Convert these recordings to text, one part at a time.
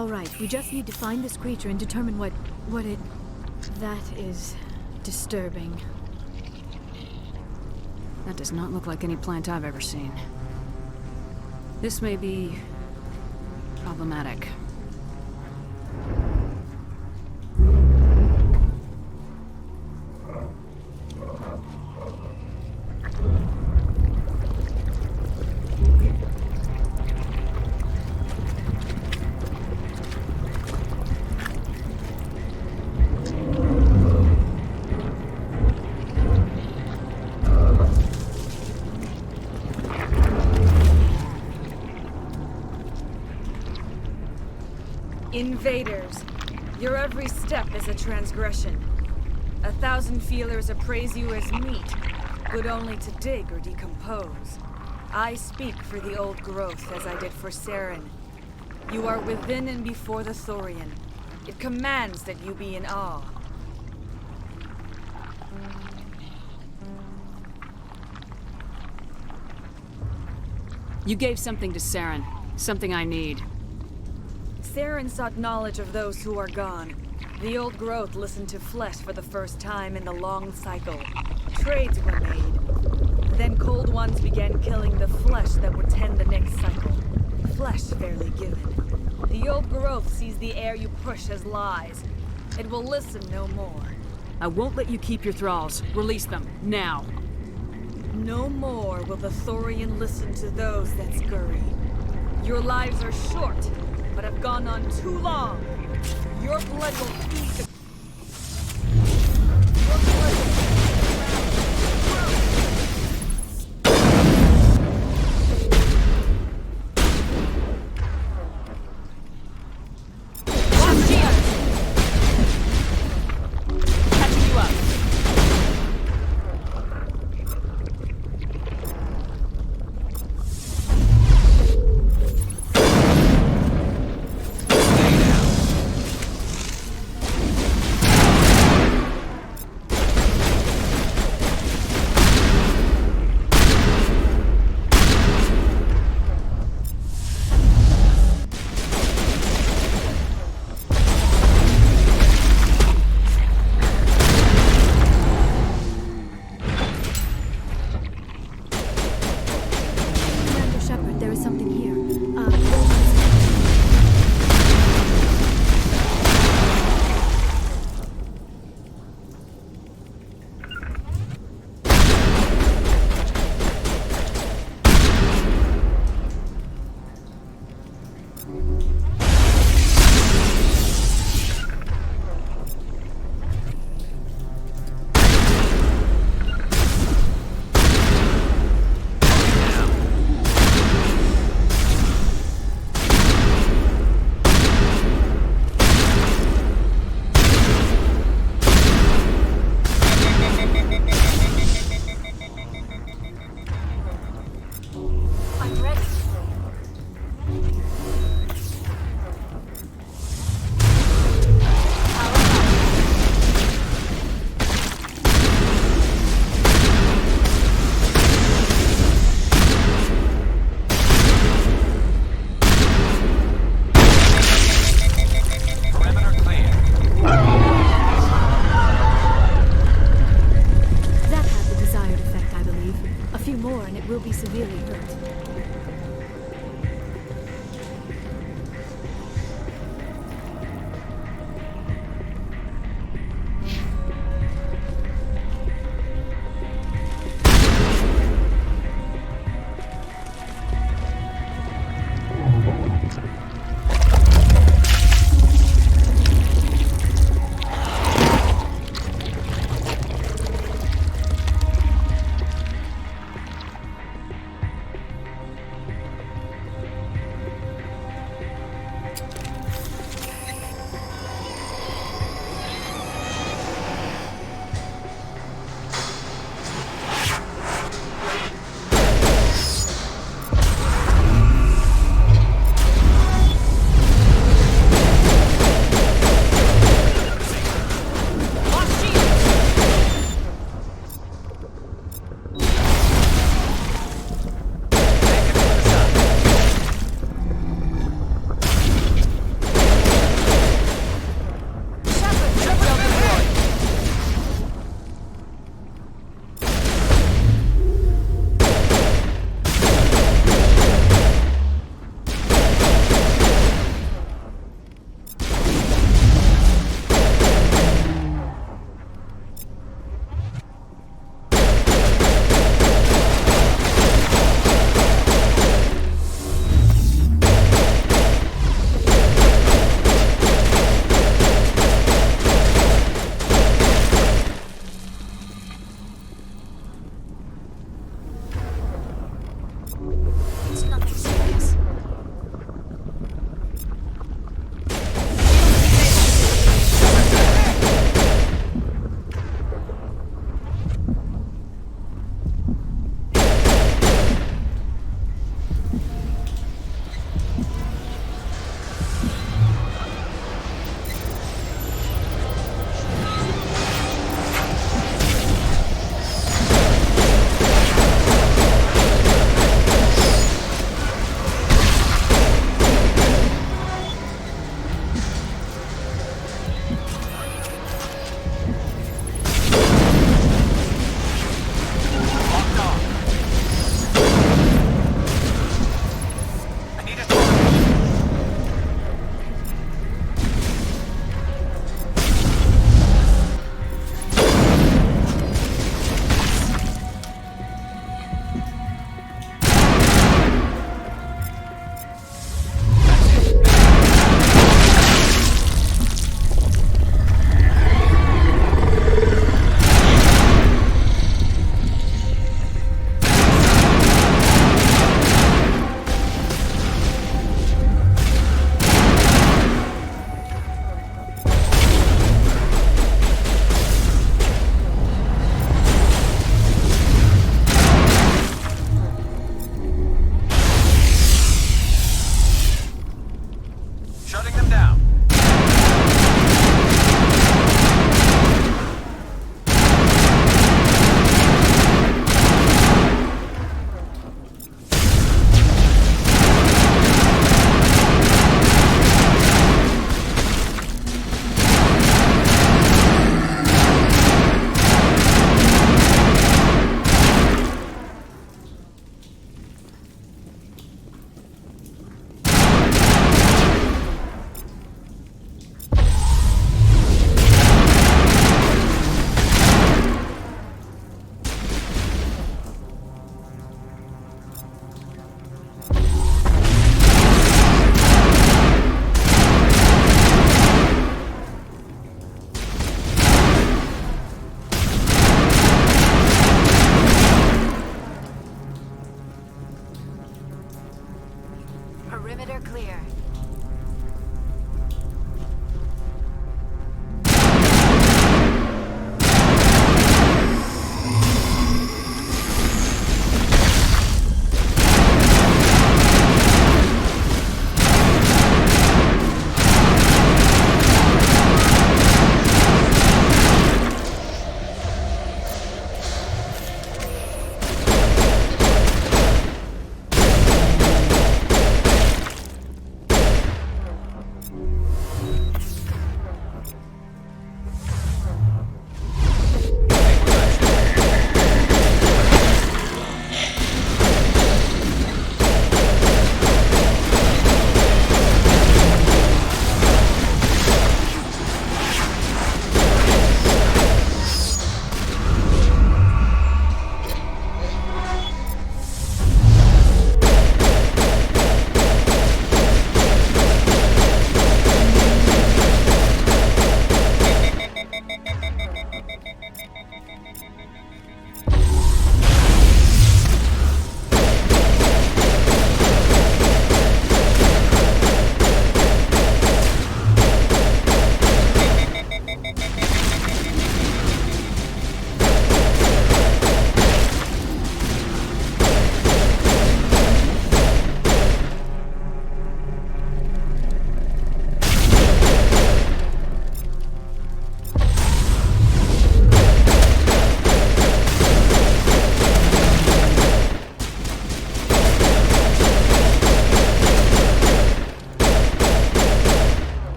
Alright, we just need to find this creature and determine what it... That is... disturbing. That does not look like any plant I've ever seen. This may be... problematic. Invaders, your every step is a transgression. 1,000 feelers appraise you as meat, good only to dig or decompose. I speak for the old growth as I did for Saren. You are within and before the Thorian. It commands that you be in awe. You gave something to Saren. Something I need. Saren sought knowledge of those who are gone. The old growth listened to flesh for the first time in the long cycle. Trades were made. Then cold ones began killing the flesh that would tend the next cycle. Flesh fairly given. The old growth sees the air you push as lies. It will listen no more. I won't let you keep your thralls. Release them, now. No more will the Thorian listen to those that scurry. Your lives are short, but have gone on too long. Your blood will feed the... Your blood will Catching you up.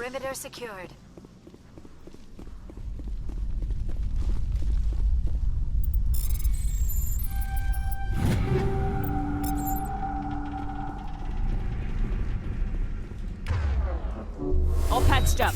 Perimeter secured. All patched up.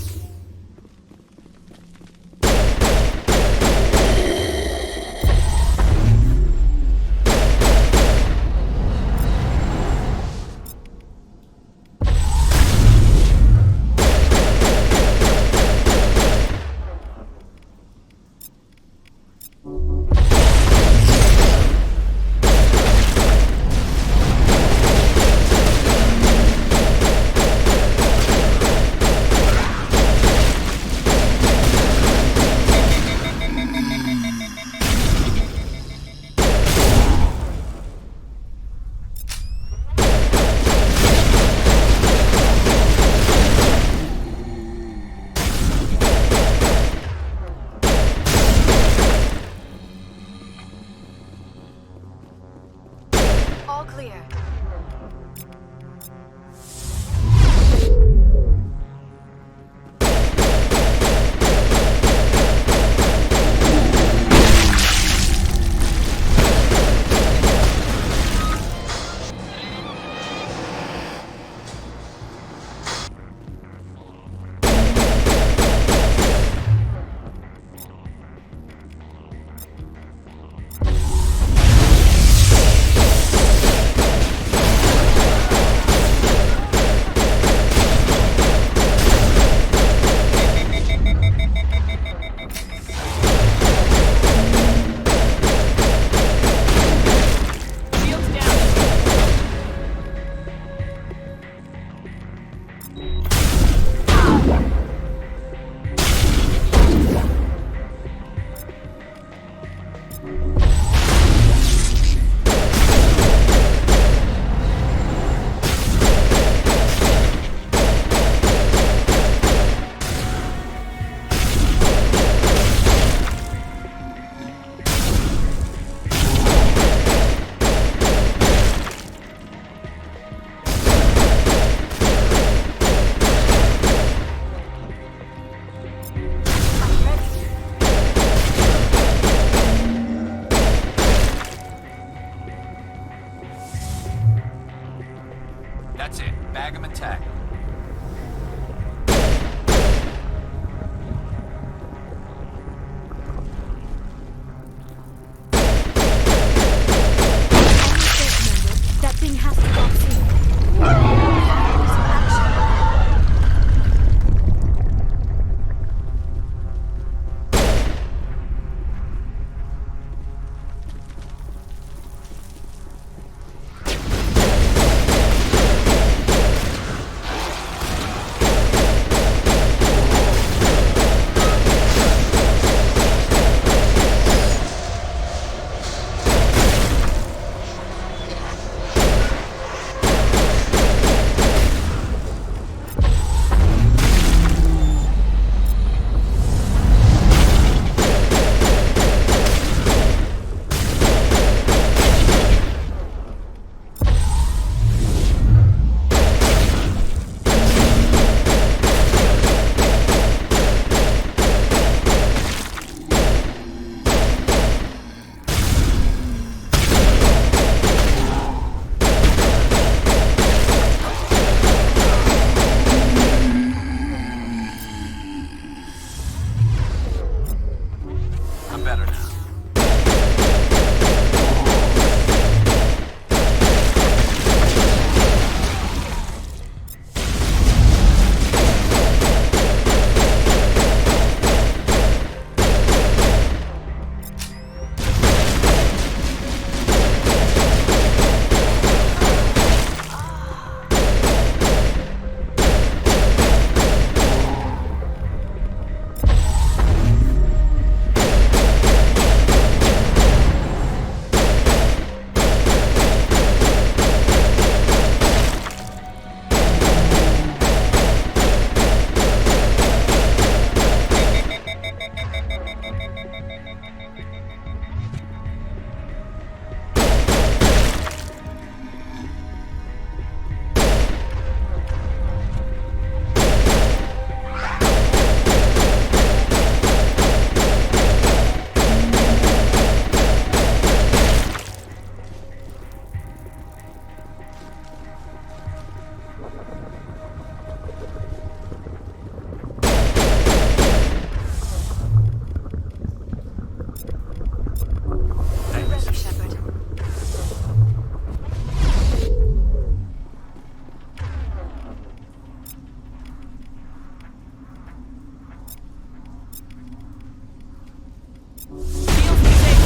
Shields disabled.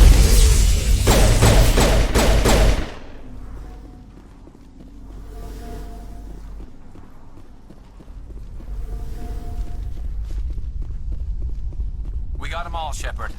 We got them all, Shepard.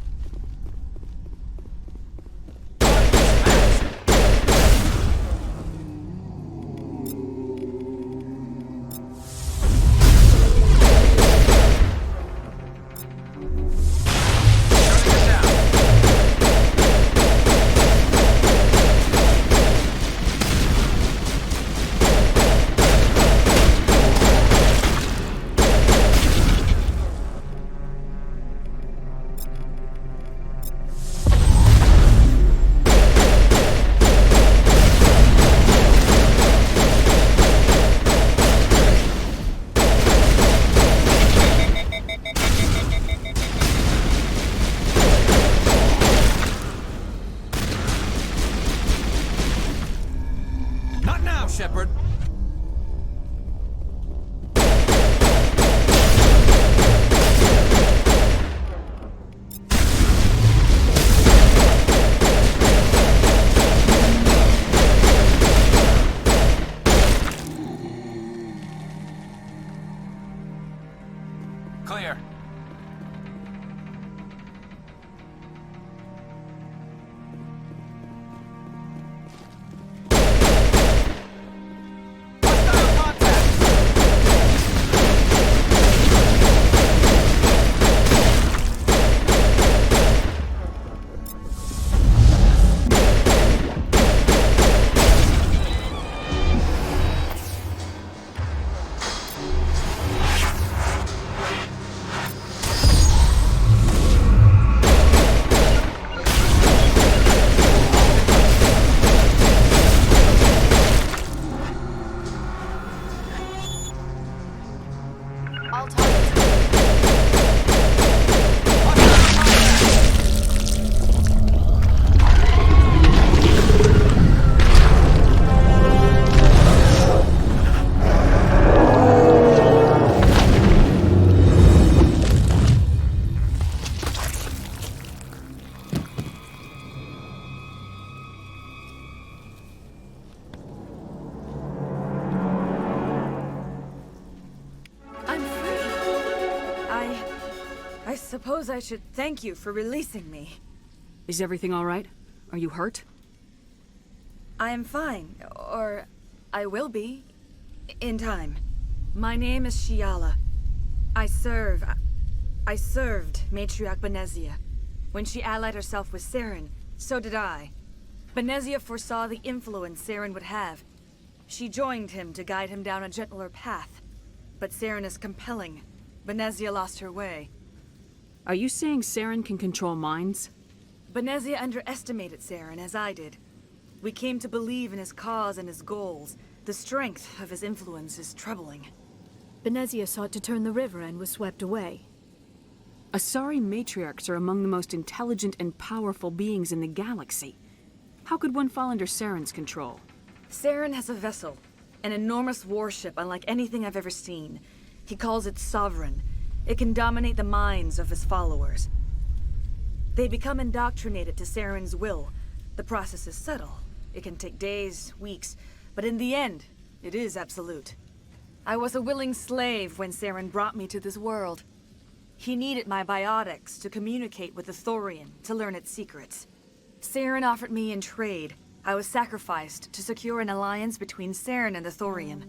Not now, Shepard. Clear. Hostile contact! All targets. I'm free. I suppose I should thank you for releasing me. Is everything all right? Are you hurt? I am fine, or I will be, in time. My name is Shiala. I served Matriarch Benezia. When she allied herself with Saren, so did I. Benezia foresaw the influence Saren would have. She joined him to guide him down a gentler path. But Saren is compelling. Benezia lost her way. Are you saying Saren can control minds? Benezia underestimated Saren, as I did. We came to believe in his cause and his goals. The strength of his influence is troubling. Benezia sought to turn the river and was swept away. Asari matriarchs are among the most intelligent and powerful beings in the galaxy. How could one fall under Saren's control? Saren has a vessel, an enormous warship unlike anything I've ever seen. He calls it Sovereign. It can dominate the minds of his followers. They become indoctrinated to Saren's will. The process is subtle. It can take days, weeks, but in the end, it is absolute. I was a willing slave when Saren brought me to this world. He needed my biotics to communicate with the Thorian, to learn its secrets. Saren offered me in trade. I was sacrificed to secure an alliance between Saren and the Thorian.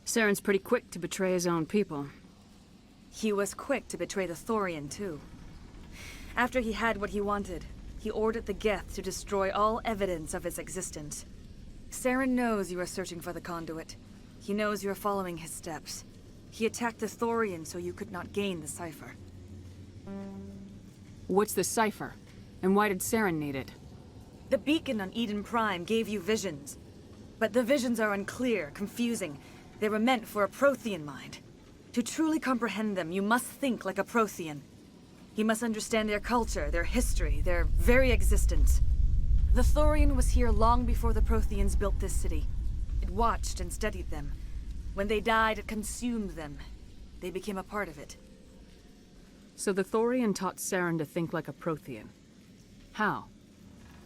Saren's pretty quick to betray his own people. He was quick to betray the Thorian, too. After he had what he wanted, he ordered the Geth to destroy all evidence of its existence. Saren knows you are searching for the conduit. He knows you are following his steps. He attacked the Thorian so you could not gain the cipher. What's the cipher? And why did Saren need it? The beacon on Eden Prime gave you visions. But the visions are unclear, confusing. They were meant for a Prothean mind. To truly comprehend them, you must think like a Prothean. You must understand their culture, their history, their very existence. The Thorian was here long before the Protheans built this city. It watched and studied them. When they died, it consumed them. They became a part of it. So the Thorian taught Saren to think like a Prothean. How?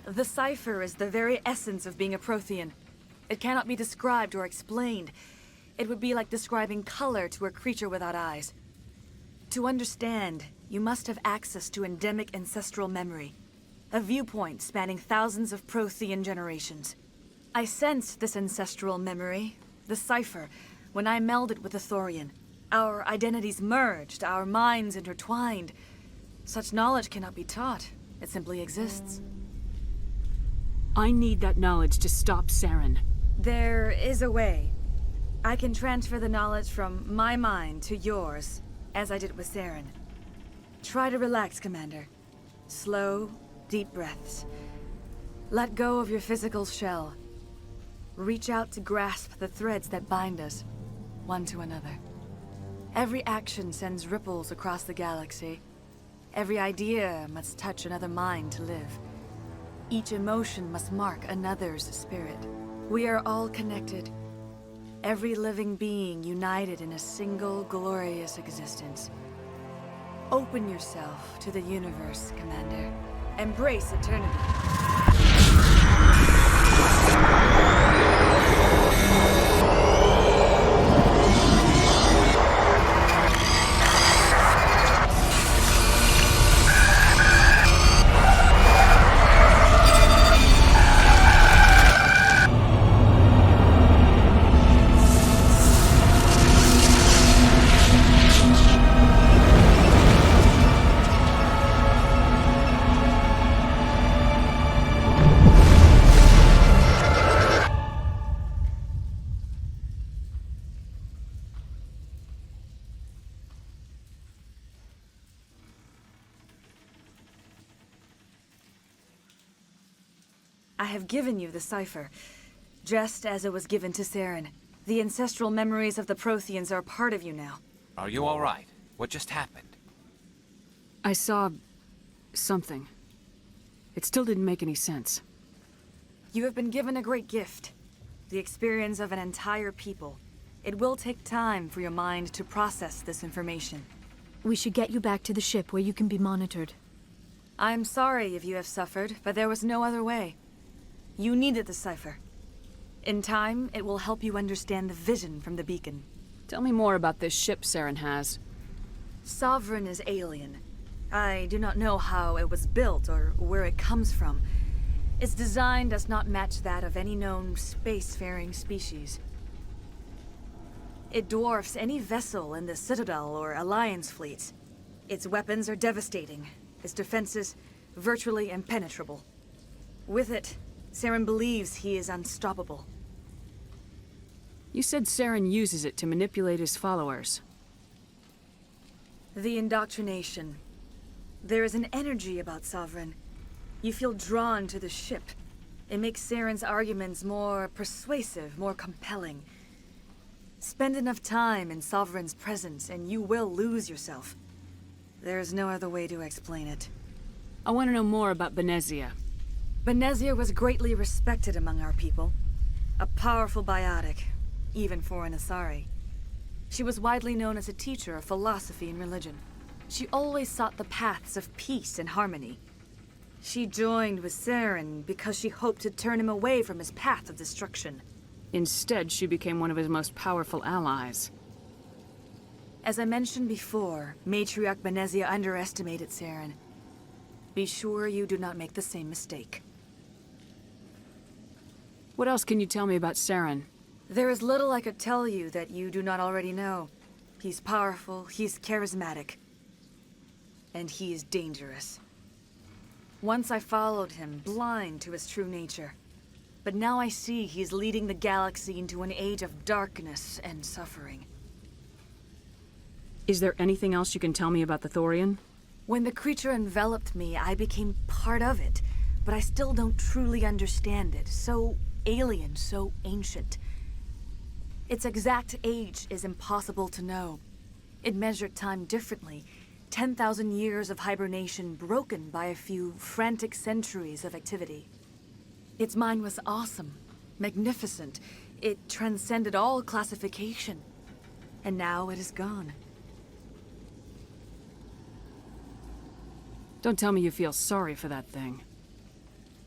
The cipher is the very essence of being a Prothean. It cannot be described or explained. It would be like describing color to a creature without eyes. To understand, you must have access to endemic ancestral memory, a viewpoint spanning thousands of Prothean generations. I sensed this ancestral memory, the cipher, when I melded with the Thorian. Our identities merged, our minds intertwined. Such knowledge cannot be taught. It simply exists. I need that knowledge to stop Saren. There is a way. I can transfer the knowledge from my mind to yours, as I did with Saren. Try to relax, Commander. Slow, deep breaths. Let go of your physical shell. Reach out to grasp the threads that bind us, one to another. Every action sends ripples across the galaxy. Every idea must touch another mind to live. Each emotion must mark another's spirit. We are all connected. Every living being united in a single glorious existence. Open yourself to the universe, Commander. Embrace eternity. I have given you the cipher, just as it was given to Saren. The ancestral memories of the Protheans are part of you now. Are you all right? What just happened? I saw... something. It still didn't make any sense. You have been given a great gift. The experience of an entire people. It will take time for your mind to process this information. We should get you back to the ship where you can be monitored. I'm sorry if you have suffered, but there was no other way. You needed the cipher. In time, it will help you understand the vision from the beacon. Tell me more about this ship Saren has. Sovereign is alien. I do not know how it was built or where it comes from. Its design does not match that of any known spacefaring species. It dwarfs any vessel in the Citadel or Alliance fleets. Its weapons are devastating, its defenses virtually impenetrable. With it, Saren believes he is unstoppable. You said Saren uses it to manipulate his followers. The indoctrination. There is an energy about Sovereign. You feel drawn to the ship. It makes Saren's arguments more persuasive, more compelling. Spend enough time in Sovereign's presence and you will lose yourself. There is no other way to explain it. I want to know more about Benezia. Benezia was greatly respected among our people. A powerful biotic, even for an Asari. She was widely known as a teacher of philosophy and religion. She always sought the paths of peace and harmony. She joined with Saren because she hoped to turn him away from his path of destruction. Instead, she became one of his most powerful allies. As I mentioned before, Matriarch Benezia underestimated Saren. Be sure you do not make the same mistake. What else can you tell me about Saren? There is little I could tell you that you do not already know. He's powerful, he's charismatic, and he is dangerous. Once I followed him, blind to his true nature. But now I see he's leading the galaxy into an age of darkness and suffering. Is there anything else you can tell me about the Thorian? When the creature enveloped me, I became part of it, but I still don't truly understand it. So alien, so ancient. Its exact age is impossible to know. It measured time differently. 10,000 years of hibernation broken by a few frantic centuries of activity. Its mind was awesome, magnificent. It transcended all classification. And now it is gone. Don't tell me you feel sorry for that thing.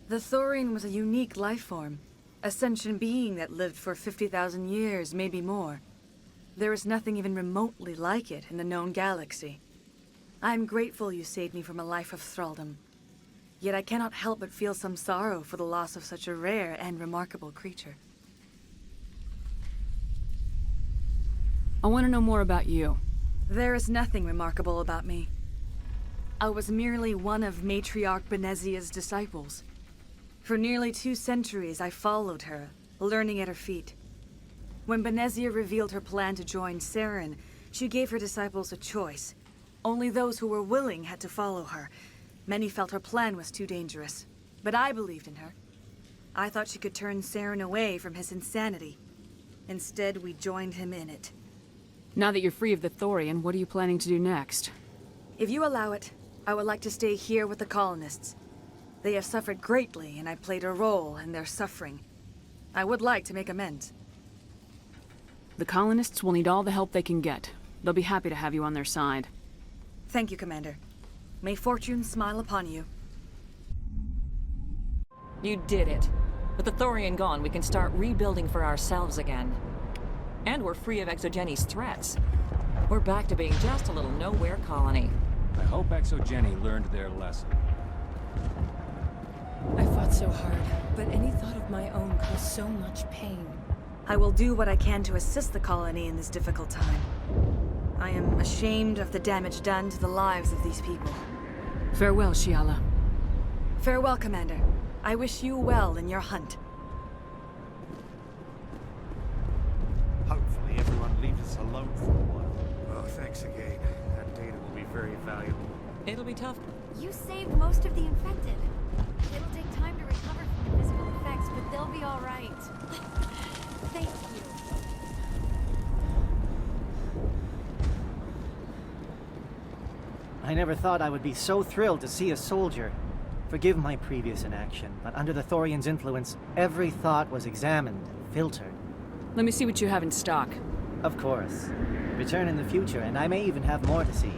The Thorian was a unique life form. A sentient being that lived for 50,000 years, maybe more. There is nothing even remotely like it in the known galaxy. I am grateful you saved me from a life of thraldom. Yet I cannot help but feel some sorrow for the loss of such a rare and remarkable creature. I want to know more about you. There is nothing remarkable about me. I was merely one of Matriarch Benezia's disciples. For nearly 2 centuries I followed her, learning at her feet. When Benezia revealed her plan to join Saren, she gave her disciples a choice. Only those who were willing had to follow her. Many felt her plan was too dangerous, but I believed in her. I thought she could turn Saren away from his insanity. Instead, we joined him in it. Now that you're free of the Thorian, what are you planning to do next? If you allow it, I would like to stay here with the colonists. They have suffered greatly, and I played a role in their suffering. I would like to make amends. The colonists will need all the help they can get. They'll be happy to have you on their side. Thank you, Commander. May fortune smile upon you. You did it. With the Thorian gone, we can start rebuilding for ourselves again. And we're free of Exogeni's threats. We're back to being just a little nowhere colony. I hope Exogeni learned their lesson. I fought so hard, but any thought of my own caused so much pain. I will do what I can to assist the colony in this difficult time. I am ashamed of the damage done to the lives of these people. Farewell, Shiala. Farewell, Commander. I wish you well in your hunt. Hopefully everyone leaves us alone for a while. Oh, thanks again. That data will be very valuable. It'll be tough. You saved most of the infected. It'll take time to recover from the physical effects, but they'll be all right. Thank you. I never thought I would be so thrilled to see a soldier. Forgive my previous inaction, but under the Thorian's influence, every thought was examined and filtered. Let me see what you have in stock. Of course. Return in the future, and I may even have more to see.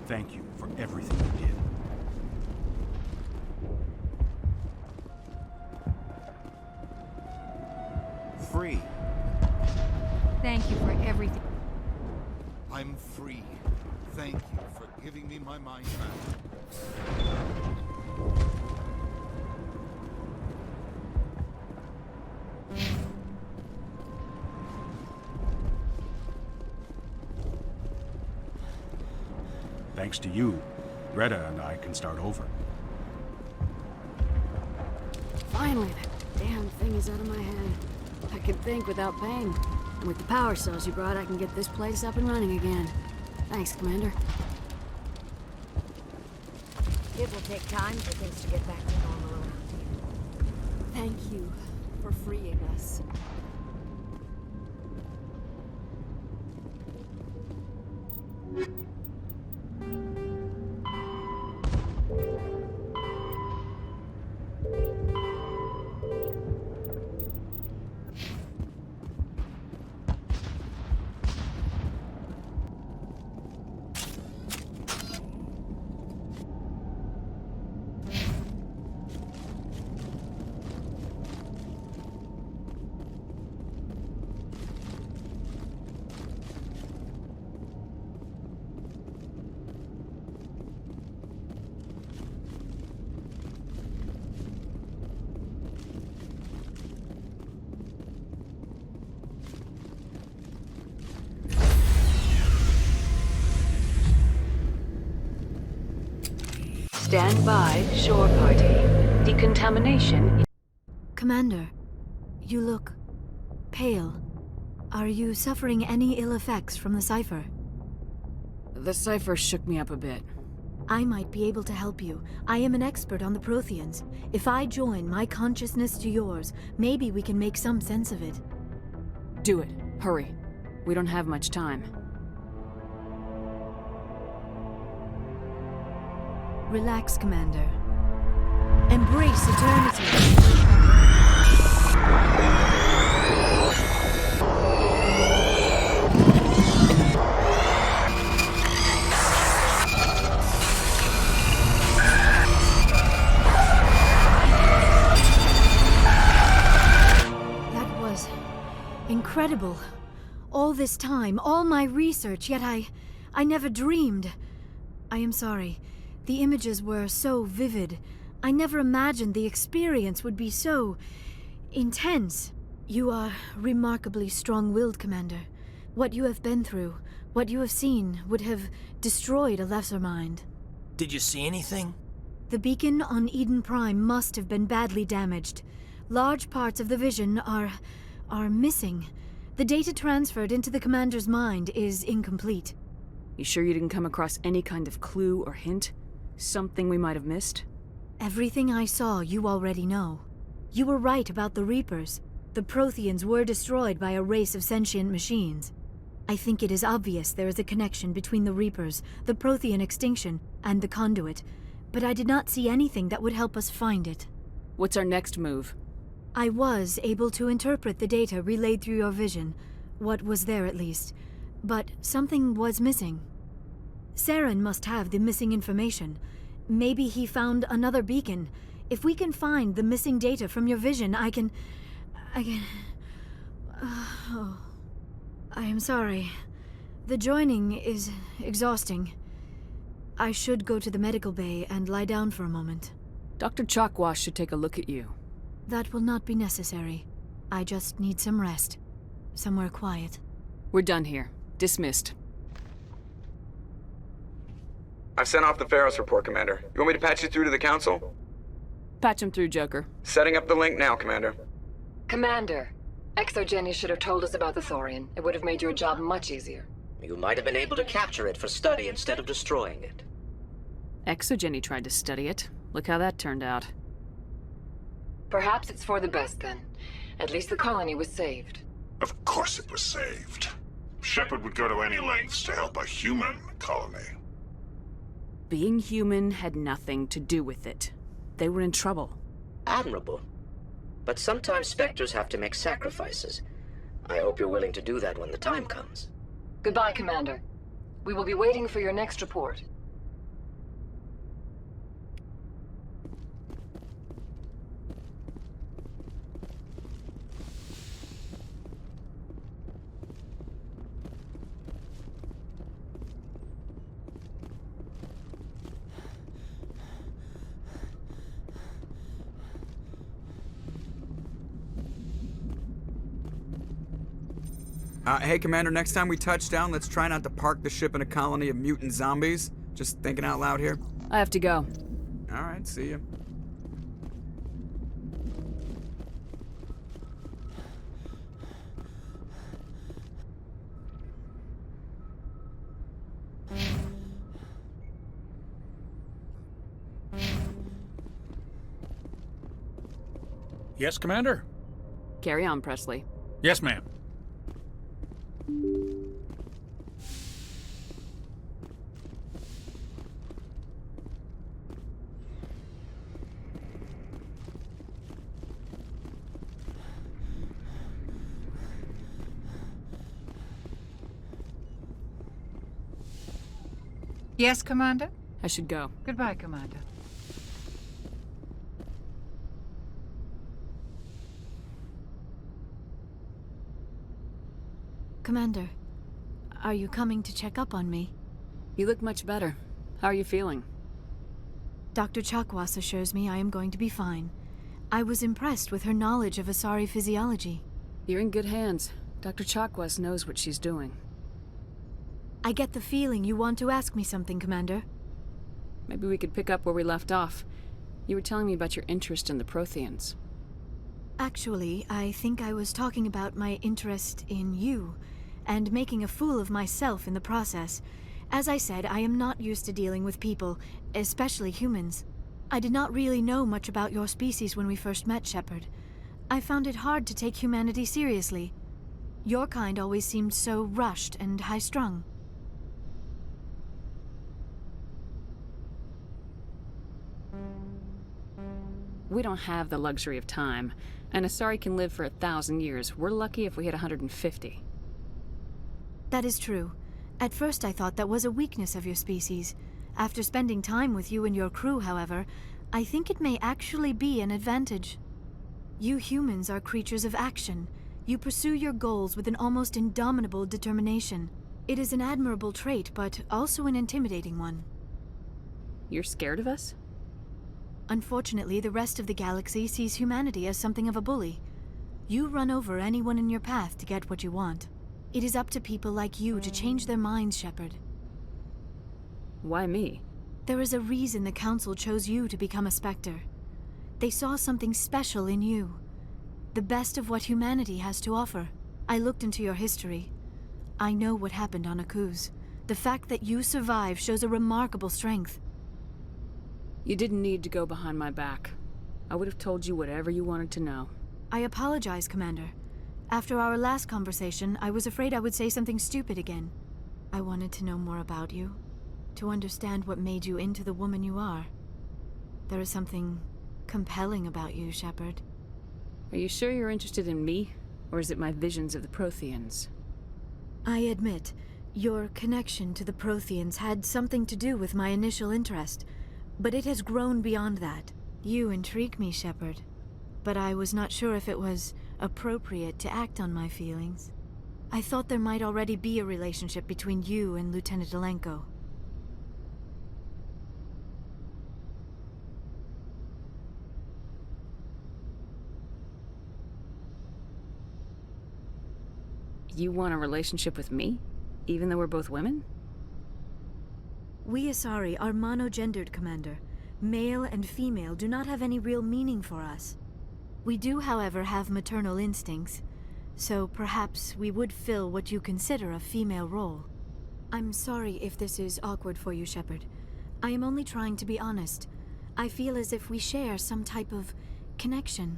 Thank you for everything you did. Free. Thank you for everything. I'm free. Thank you for giving me my mind back. Thanks to you, Greta and I can start over. Finally, that damn thing is out of my head. I can think without pain. And with the power cells you brought, I can get this place up and running again. Thanks, Commander. It will take time for things to get back to normal around here. Thank you for freeing us. Stand by, shore party. Decontamination. Commander, you look pale. Are you suffering any ill effects from the cipher? The cipher shook me up a bit. I might be able to help you. I am an expert on the Protheans. If I join my consciousness to yours, maybe we can make some sense of it. Do it. Hurry. We don't have much time. Relax, Commander. Embrace eternity. That was incredible. All this time, all my research, yet I never dreamed. I am sorry. The images were so vivid. I never imagined the experience would be so intense. You are remarkably strong-willed, Commander. What you have been through, what you have seen, would have destroyed a lesser mind. Did you see anything? The beacon on Eden Prime must have been badly damaged. Large parts of the vision are missing. The data transferred into the Commander's mind is incomplete. You sure you didn't come across any kind of clue or hint? Something we might have missed? Everything I saw, you already know. You were right about the Reapers. The Protheans were destroyed by a race of sentient machines. I think it is obvious there is a connection between the Reapers, the Prothean extinction, and the Conduit, but I did not see anything that would help us find it. What's our next move? I was able to interpret the data relayed through your vision, what was there at least, but something was missing. Saren must have the missing information. Maybe he found another beacon. If we can find the missing data from your vision, I can... Oh. I am sorry. The joining is exhausting. I should go to the medical bay and lie down for a moment. Dr. Chalkwash should take a look at you. That will not be necessary. I just need some rest. Somewhere quiet. We're done here. Dismissed. I've sent off the Pharos report, Commander. You want me to patch you through to the Council? Patch him through, Joker. Setting up the link now, Commander. Commander, Exogeny should have told us about the Thorian. It would have made your job much easier. You might have been able to capture it for study instead of destroying it. Exogeny tried to study it. Look how that turned out. Perhaps it's for the best then. At least the colony was saved. Of course it was saved. Shepard would go to any lengths to help a human colony. Being human had nothing to do with it. They were in trouble. Admirable. But sometimes Spectres have to make sacrifices. I hope you're willing to do that when the time comes. Goodbye, Commander. We will be waiting for your next report. Hey, Commander, next time we touch down, let's try not to park the ship in a colony of mutant zombies. Just thinking out loud here. I have to go. Alright, see ya. Yes, Commander? Carry on, Presley. Yes, ma'am. Yes, Commander? I should go. Goodbye, Commander. Commander, are you coming to check up on me? You look much better. How are you feeling? Dr. Chakwas assures me I am going to be fine. I was impressed with her knowledge of Asari physiology. You're in good hands. Dr. Chakwas knows what she's doing. I get the feeling you want to ask me something, Commander. Maybe we could pick up where we left off. You were telling me about your interest in the Protheans. Actually, I think I was talking about my interest in you, and making a fool of myself in the process. As I said, I am not used to dealing with people, especially humans. I did not really know much about your species when we first met, Shepard. I found it hard to take humanity seriously. Your kind always seemed so rushed and high-strung. We don't have the luxury of time. An Asari can live for 1,000 years. We're lucky if we hit 150. That is true. At first I thought that was a weakness of your species. After spending time with you and your crew, however, I think it may actually be an advantage. You humans are creatures of action. You pursue your goals with an almost indomitable determination. It is an admirable trait, but also an intimidating one. You're scared of us? Unfortunately, the rest of the galaxy sees humanity as something of a bully. You run over anyone in your path to get what you want. It is up to people like you to change their minds, Shepard. Why me? There is a reason the Council chose you to become a Spectre. They saw something special in you. The best of what humanity has to offer. I looked into your history. I know what happened on Akuz. The fact that you survived shows a remarkable strength. You didn't need to go behind my back. I would have told you whatever you wanted to know. I apologize, Commander. After our last conversation, I was afraid I would say something stupid again. I wanted to know more about you, to understand what made you into the woman you are. There is something compelling about you, Shepard. Are you sure you're interested in me, or is it my visions of the Protheans? I admit, your connection to the Protheans had something to do with my initial interest, but it has grown beyond that. You intrigue me, Shepard, but I was not sure if it was appropriate to act on my feelings. I thought there might already be a relationship between you and Lieutenant Alenko. You want a relationship with me, even though we're both women? We Asari are monogendered, Commander. Male and female do not have any real meaning for us. We do, however, have maternal instincts, so perhaps we would fill what you consider a female role. I'm sorry if this is awkward for you, Shepard. I am only trying to be honest. I feel as if we share some type of connection.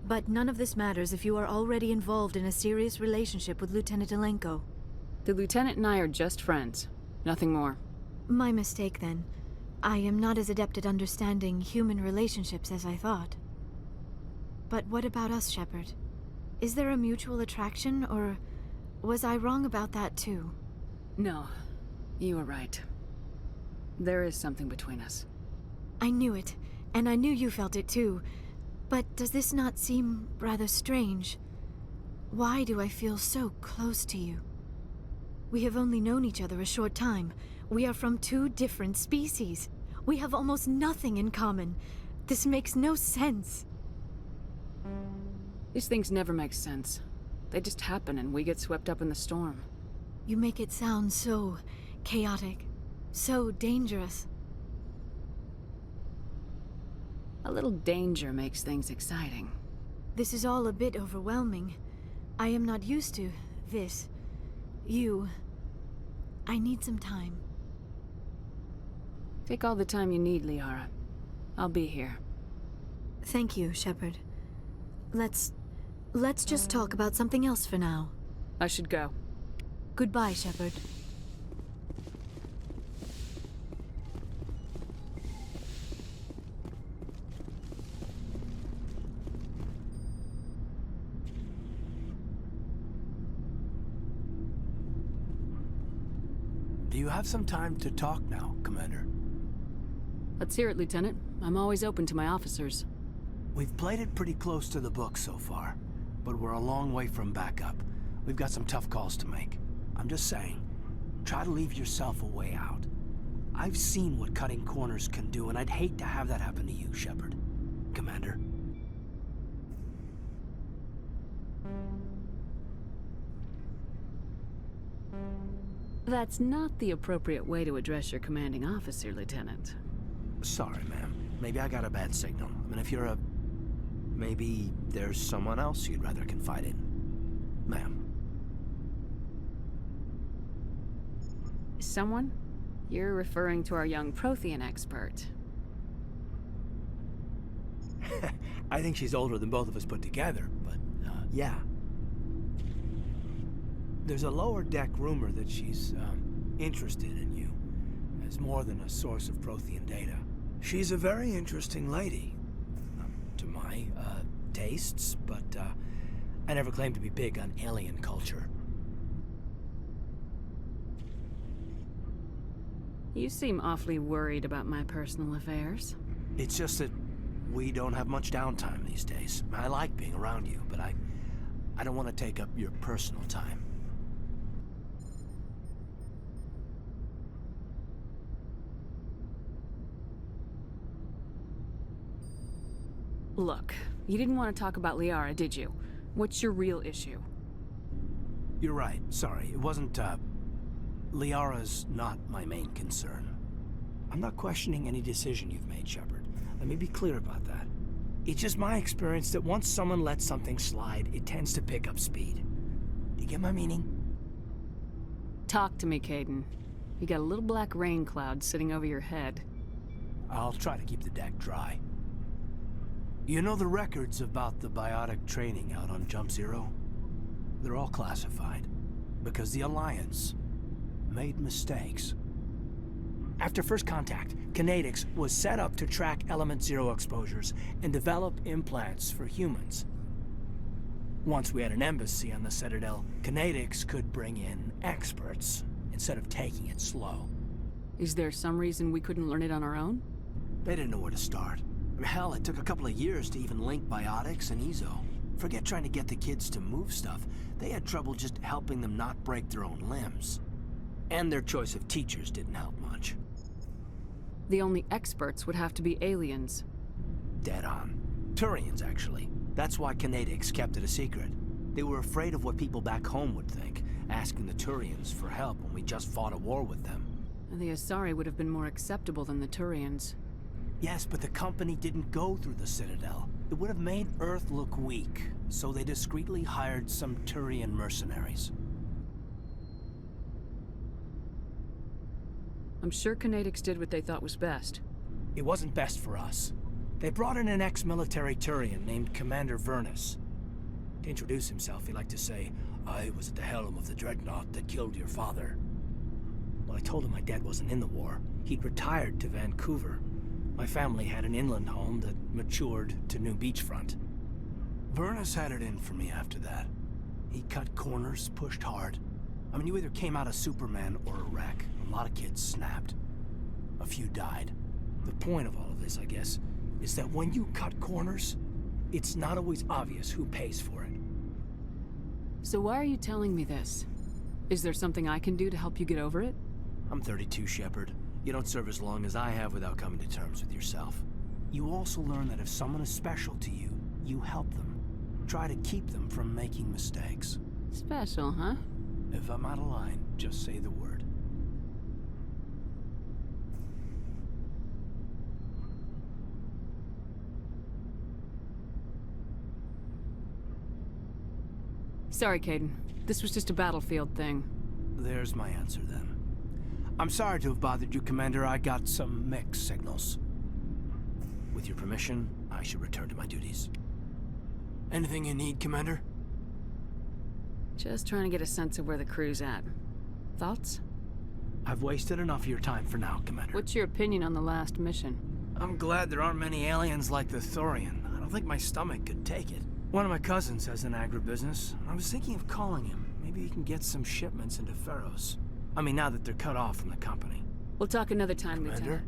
But none of this matters if you are already involved in a serious relationship with Lieutenant Alenko. The Lieutenant and I are just friends. Nothing more. My mistake, then. I am not as adept at understanding human relationships as I thought. But what about us, Shepard? Is there a mutual attraction, or was I wrong about that too? No, you were right. There is something between us. I knew it, and I knew you felt it too. But does this not seem rather strange? Why do I feel so close to you? We have only known each other a short time. We are from two different species. We have almost nothing in common. This makes no sense. These things never make sense. They just happen and we get swept up in the storm. You make it sound so chaotic. So dangerous. A little danger makes things exciting. This is all a bit overwhelming. I am not used to this. I need some time. Take all the time you need, Liara. I'll be here. Thank you, Shepard. Let's just talk about something else for now. I should go. Goodbye, Shepard. Do you have some time to talk now, Commander? Let's hear it, Lieutenant. I'm always open to my officers. We've played it pretty close to the book so far, but we're a long way from backup. We've got some tough calls to make. I'm just saying, try to leave yourself a way out. I've seen what cutting corners can do, and I'd hate to have that happen to you, Shepard. Commander. That's not the appropriate way to address your commanding officer, Lieutenant. Sorry, ma'am. Maybe I got a bad signal. I mean, if you're a... Maybe there's someone else you'd rather confide in. Ma'am. Someone? You're referring to our young Prothean expert. I think she's older than both of us put together, but, yeah. There's a lower deck rumor that she's, interested in you, as more than a source of Prothean data. She's a very interesting lady, to my, tastes, but, I never claimed to be big on alien culture. You seem awfully worried about my personal affairs. It's just that we don't have much downtime these days. I like being around you, but I don't want to take up your personal time. Look, you didn't want to talk about Liara, did you? What's your real issue? You're right. Sorry. It wasn't, Liara's not my main concern. I'm not questioning any decision you've made, Shepard. Let me be clear about that. It's just my experience that once someone lets something slide, it tends to pick up speed. Do you get my meaning? Talk to me, Caden. You got a little black rain cloud sitting over your head. I'll try to keep the deck dry. You know the records about the biotic training out on Jump Zero? They're all classified, because the Alliance made mistakes. After first contact, Kinetics was set up to track Element Zero exposures and develop implants for humans. Once we had an embassy on the Citadel, Kinetics could bring in experts, instead of taking it slow. Is there some reason we couldn't learn it on our own? They didn't know where to start. Hell, it took a couple of years to even link biotics and Ezo. Forget trying to get the kids to move stuff. They had trouble just helping them not break their own limbs. And their choice of teachers didn't help much. The only experts would have to be aliens. Dead on. Thorians, actually. That's why Kinetics kept it a secret. They were afraid of what people back home would think, asking the Thorians for help when we just fought a war with them. And the Asari would have been more acceptable than the Thorians. Yes, but the company didn't go through the Citadel. It would have made Earth look weak, so they discreetly hired some Thorian mercenaries. I'm sure Kinetics did what they thought was best. It wasn't best for us. They brought in an ex-military Thorian named Commander Vernus. To introduce himself, he liked to say, "I was at the helm of the dreadnought that killed your father." Well, I told him my dad wasn't in the war. He'd retired to Vancouver. My family had an inland home that matured to new beachfront. Vernus had it in for me after that. He cut corners, pushed hard. I mean, you either came out a Superman or a wreck. A lot of kids snapped. A few died. The point of all of this, I guess, is that when you cut corners, it's not always obvious who pays for it. So why are you telling me this? Is there something I can do to help you get over it? I'm 32, Shepard. You don't serve as long as I have without coming to terms with yourself. You also learn that if someone is special to you, you help them. Try to keep them from making mistakes. Special, huh? If I'm out of line, just say the word. Sorry, Caden. This was just a battlefield thing. There's my answer, then. I'm sorry to have bothered you, Commander. I got some mixed signals. With your permission, I should return to my duties. Anything you need, Commander? Just trying to get a sense of where the crew's at. Thoughts? I've wasted enough of your time for now, Commander. What's your opinion on the last mission? I'm glad there aren't many aliens like the Thorian. I don't think my stomach could take it. One of my cousins has an agribusiness. I was thinking of calling him. Maybe he can get some shipments into Pharaohs. I mean, now that they're cut off from the company. We'll talk another time, Commander?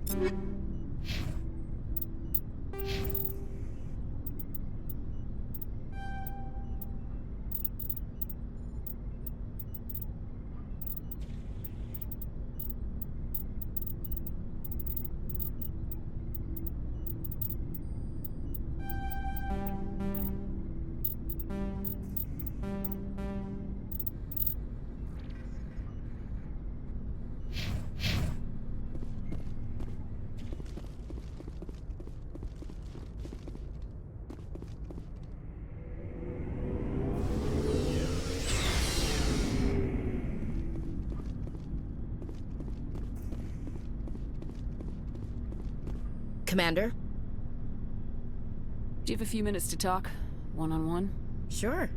Lieutenant. Commander? Do you have a few minutes to talk? One-on-one? Sure.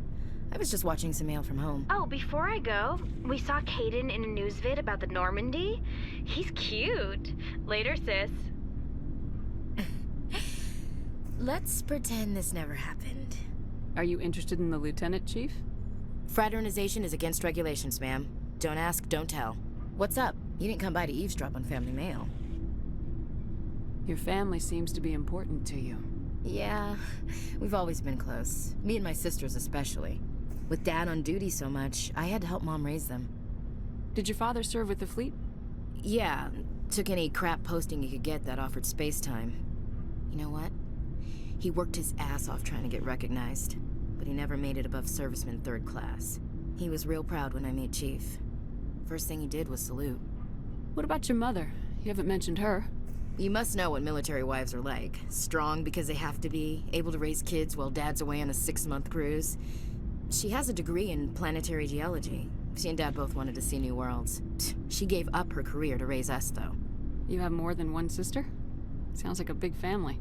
I was just watching some mail from home. Oh, before I go, we saw Caden in a news vid about the Normandy. He's cute. Later, sis. Let's pretend this never happened. Are you interested in the Lieutenant, Chief? Fraternization is against regulations, ma'am. Don't ask, don't tell. What's up? You didn't come by to eavesdrop on family mail. Your family seems to be important to you. Yeah, we've always been close. Me and my sisters especially. With Dad on duty so much, I had to help Mom raise them. Did your father serve with the fleet? Yeah, took any crap posting he could get that offered space time. You know what? He worked his ass off trying to get recognized, but he never made it above serviceman 3rd class. He was real proud when I made Chief. First thing he did was salute. What about your mother? You haven't mentioned her. You must know what military wives are like. Strong because they have to be, able to raise kids while Dad's away on a 6-month cruise. She has a degree in planetary geology. She and Dad both wanted to see new worlds. She gave up her career to raise us, though. You have more than one sister? Sounds like a big family.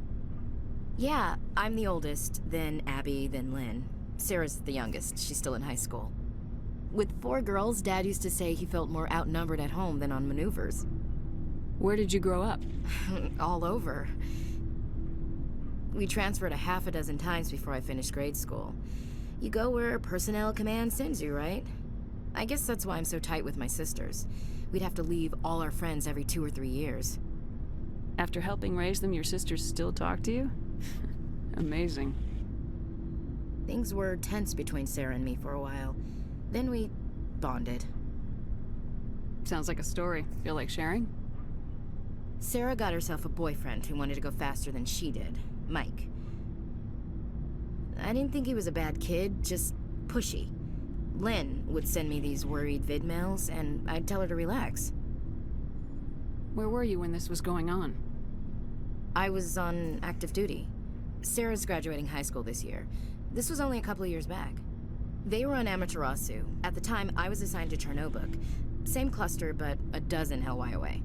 Yeah, I'm the oldest, then Abby, then Lynn. Sarah's the youngest. She's still in high school. With 4 girls, Dad used to say he felt more outnumbered at home than on maneuvers. Where did you grow up? All over. We transferred a half a dozen times before I finished grade school. You go where personnel command sends you, right? I guess that's why I'm so tight with my sisters. We'd have to leave all our friends every 2 or 3 years. After helping raise them, your sisters still talk to you? Amazing. Things were tense between Sarah and me for a while. Then we bonded. Sounds like a story. Feel like sharing? Sarah got herself a boyfriend who wanted to go faster than she did, Mike. I didn't think he was a bad kid, just pushy. Lynn would send me these worried vid mails, and I'd tell her to relax. Where were you when this was going on? I was on active duty. Sarah's graduating high school this year. This was only a couple of years back. They were on Amaterasu. At the time, I was assigned to Chernobog. Same cluster, but a dozen Hellwire away.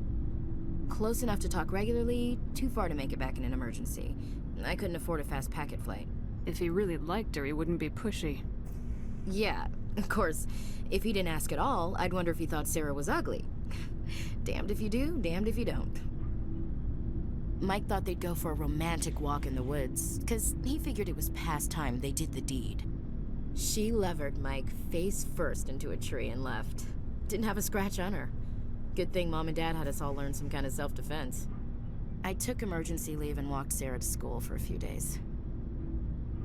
Close enough to talk regularly, too far to make it back in an emergency. I couldn't afford a fast packet flight. If he really liked her, he wouldn't be pushy. Yeah, of course. If he didn't ask at all, I'd wonder if he thought Sarah was ugly. Damned if you do, damned if you don't. Mike thought they'd go for a romantic walk in the woods, 'cause he figured it was past time they did the deed. She levered Mike face first into a tree and left. Didn't have a scratch on her. Good thing Mom and Dad had us all learn some kind of self-defense. I took emergency leave and walked Sarah to school for a few days.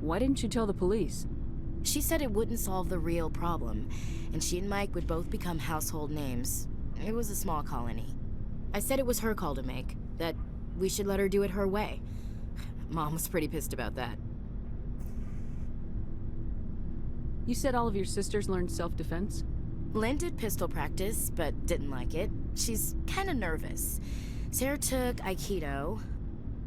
Why didn't you tell the police? She said it wouldn't solve the real problem, and she and Mike would both become household names. It was a small colony. I said it was her call to make, that we should let her do it her way. Mom was pretty pissed about that. You said all of your sisters learned self-defense? Lynn did pistol practice, but didn't like it. She's kind of nervous. Sarah took Aikido.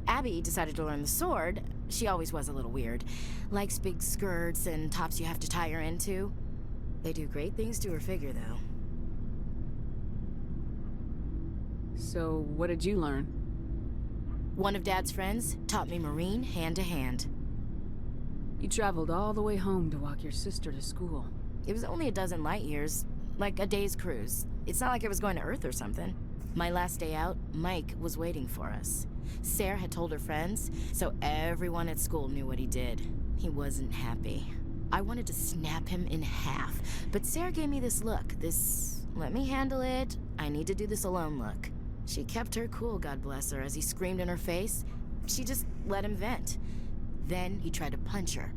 Abby decided to learn the sword. She always was a little weird. Likes big skirts and tops you have to tie her into. They do great things to her figure, though. So, what did you learn? One of Dad's friends taught me Marine hand to hand. You traveled all the way home to walk your sister to school. It was only a dozen light years, like a day's cruise. It's not like I was going to Earth or something. My last day out, Mike was waiting for us. Sarah had told her friends, so everyone at school knew what he did. He wasn't happy. I wanted to snap him in half, but Sarah gave me this look, this let me handle it, I need to do this alone look. She kept her cool, God bless her, as he screamed in her face. She just let him vent. Then he tried to punch her.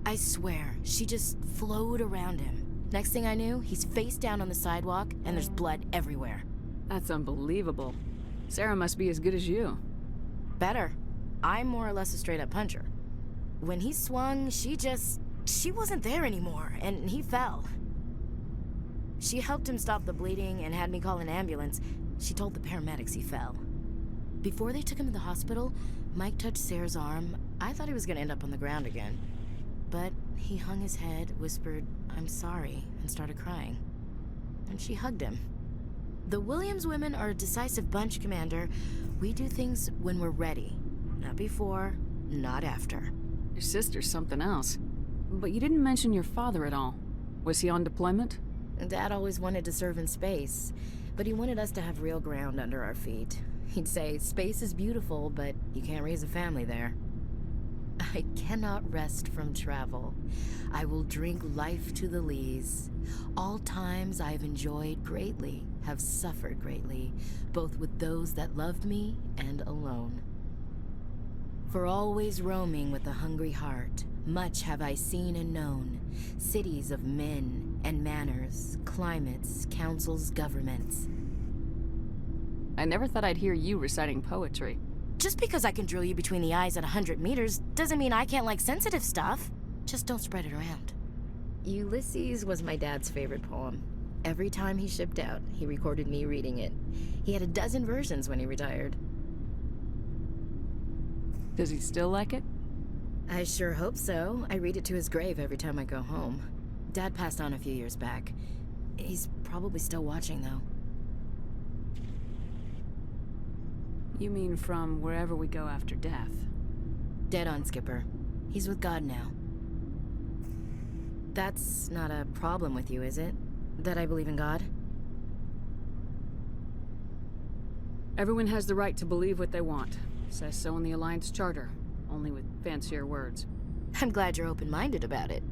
I swear, she just flowed around him. Next thing I knew, he's face down on the sidewalk, and there's blood everywhere. That's unbelievable. Sarah must be as good as you. Better. I'm more or less a straight-up puncher. When he swung, she wasn't there anymore, and he fell. She helped him stop the bleeding and had me call an ambulance. She told the paramedics he fell. Before they took him to the hospital, Mike touched Sarah's arm. I thought he was gonna end up on the ground again. But he hung his head, whispered, "I'm sorry," and started crying. And she hugged him. The Williams women are a decisive bunch, Commander. We do things when we're ready. Not before, not after. Your sister's something else. But you didn't mention your father at all. Was he on deployment? Dad always wanted to serve in space, but he wanted us to have real ground under our feet. He'd say, space is beautiful, but you can't raise a family there. I cannot rest from travel. I will drink life to the lees. All times I have enjoyed greatly, have suffered greatly, both with those that loved me and alone. For always roaming with a hungry heart, much have I seen and known, cities of men and manners, climates, councils, governments. I never thought I'd hear you reciting poetry. Just because I can drill you between the eyes at 100 meters doesn't mean I can't like sensitive stuff. Just don't spread it around. Ulysses was my dad's favorite poem. Every time he shipped out, he recorded me reading it. He had a dozen versions when he retired. Does he still like it? I sure hope so. I read it to his grave every time I go home. Dad passed on a few years back. He's probably still watching, though. You mean from wherever we go after death? Dead on, Skipper. He's with God now. That's not a problem with you, is it? That I believe in God? Everyone has the right to believe what they want. Says so in the Alliance Charter, only with fancier words. I'm glad you're open-minded about it.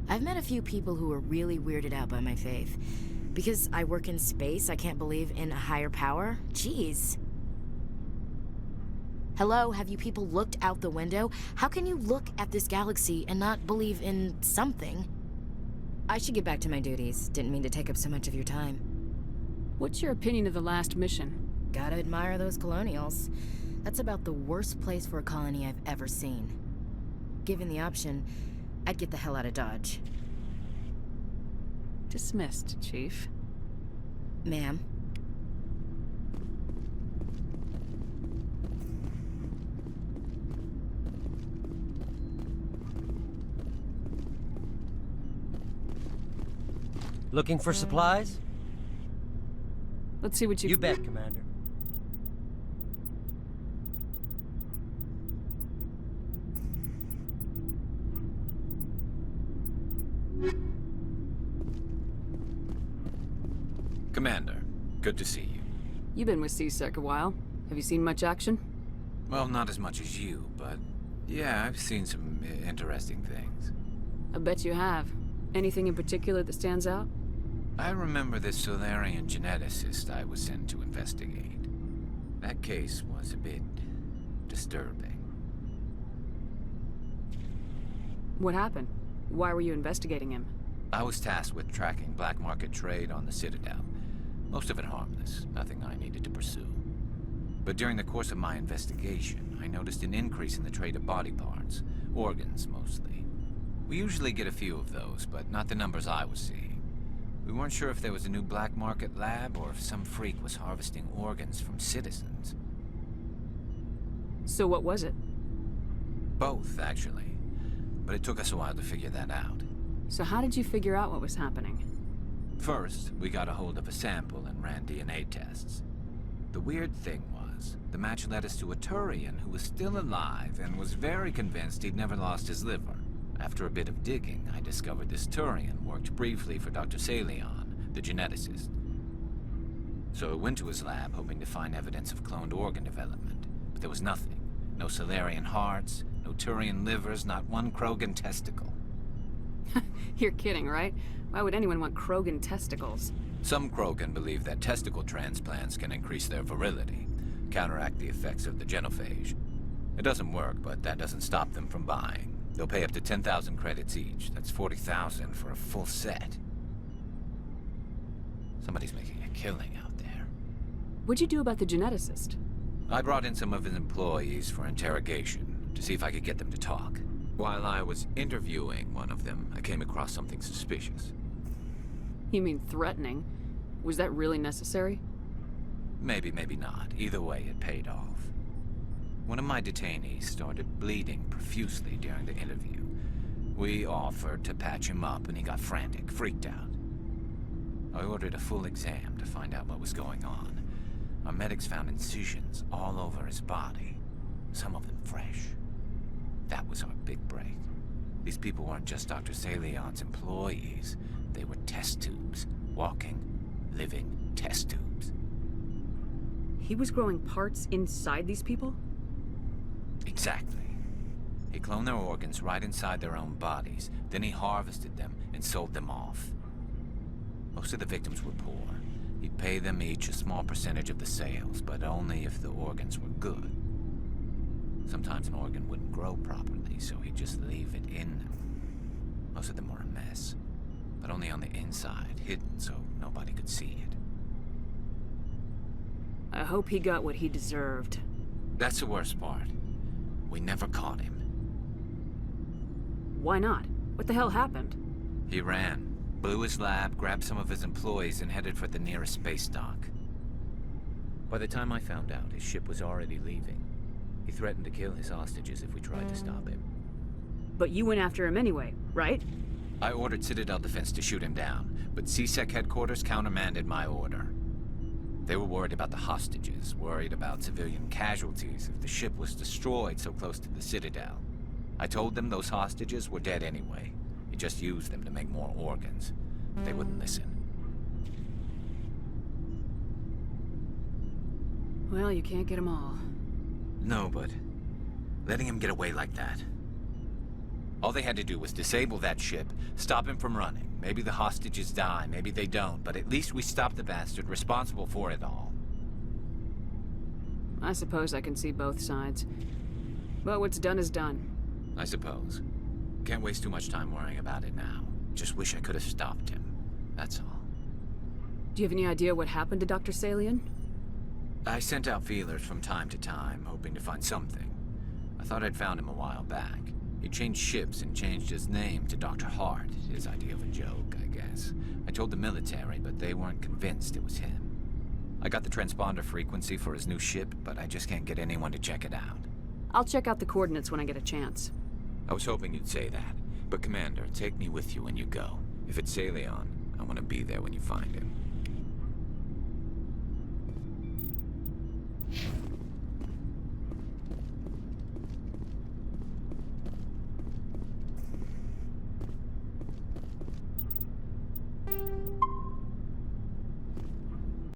I've met a few people who are really weirded out by my faith. Because I work in space, I can't believe in a higher power? Jeez. Hello, have you people looked out the window? How can you look at this galaxy and not believe in something? I should get back to my duties. Didn't mean to take up so much of your time. What's your opinion of the last mission? Gotta admire those colonials. That's about the worst place for a colony I've ever seen. Given the option, I'd get the hell out of Dodge. Dismissed, Chief. Ma'am. Looking for supplies? Let's see what you... You bet, Commander. Commander, good to see you. You've been with CSEC a while. Have you seen much action? Well, not as much as you, but yeah, I've seen some interesting things. I bet you have. Anything in particular that stands out? I remember this Thorian geneticist I was sent to investigate. That case was a bit disturbing. What happened? Why were you investigating him? I was tasked with tracking black market trade on the Citadel. Most of it harmless, nothing I needed to pursue. But during the course of my investigation, I noticed an increase in the trade of body parts, organs mostly. We usually get a few of those, but not the numbers I was seeing. We weren't sure if there was a new black market lab or if some freak was harvesting organs from citizens. So what was it? Both, actually. But it took us a while to figure that out. So how did you figure out what was happening? First, we got a hold of a sample and ran DNA tests. The weird thing was, the match led us to a Thorian who was still alive and was very convinced he'd never lost his liver. After a bit of digging, I discovered this Thorian worked briefly for Dr. Salion, the geneticist. So I went to his lab hoping to find evidence of cloned organ development, but there was nothing. No Salarian hearts, no Thorian livers, not one Krogan testicle. You're kidding, right? Why would anyone want Krogan testicles? Some Krogan believe that testicle transplants can increase their virility, counteract the effects of the genophage. It doesn't work, but that doesn't stop them from buying. They'll pay up to 10,000 credits each. That's 40,000 for a full set. Somebody's making a killing out there. What'd you do about the geneticist? I brought in some of his employees for interrogation, to see if I could get them to talk. While I was interviewing one of them, I came across something suspicious. You mean threatening? Was that really necessary? Maybe, maybe not. Either way, it paid off. One of my detainees started bleeding profusely during the interview. We offered to patch him up, and he got frantic, freaked out. I ordered a full exam to find out what was going on. Our medics found incisions all over his body, some of them fresh. That was our big break. These people weren't just Dr. Salion's employees. They were test tubes. Walking, living test tubes. He was growing parts inside these people? Exactly. He cloned their organs right inside their own bodies. Then he harvested them and sold them off. Most of the victims were poor. He'd pay them each a small percentage of the sales, but only if the organs were good. Sometimes an organ wouldn't grow properly, so he'd just leave it in them. Most of them were a mess, but only on the inside, hidden so nobody could see it. I hope he got what he deserved. That's the worst part. We never caught him. Why not? What the hell happened? He ran, blew his lab, grabbed some of his employees, and headed for the nearest space dock. By the time I found out, his ship was already leaving. He threatened to kill his hostages if we tried to stop him. But you went after him anyway, right? I ordered Citadel Defense to shoot him down, but CSEC headquarters countermanded my order. They were worried about the hostages, worried about civilian casualties if the ship was destroyed so close to the Citadel. I told them those hostages were dead anyway. He just used them to make more organs. They wouldn't listen. Well, you can't get them all. No, but letting him get away like that. All they had to do was disable that ship, stop him from running. Maybe the hostages die, maybe they don't, but at least we stopped the bastard responsible for it all. I suppose I can see both sides. But what's done is done. I suppose. Can't waste too much time worrying about it now. Just wish I could have stopped him. That's all. Do you have any idea what happened to Dr. Salion? I sent out feelers from time to time, hoping to find something. I thought I'd found him a while back. He changed ships and changed his name to Dr. Hart, his idea of a joke, I guess. I told the military, but they weren't convinced it was him. I got the transponder frequency for his new ship, but I just can't get anyone to check it out. I'll check out the coordinates when I get a chance. I was hoping you'd say that. But Commander, take me with you when you go. If it's Salion, I want to be there when you find him.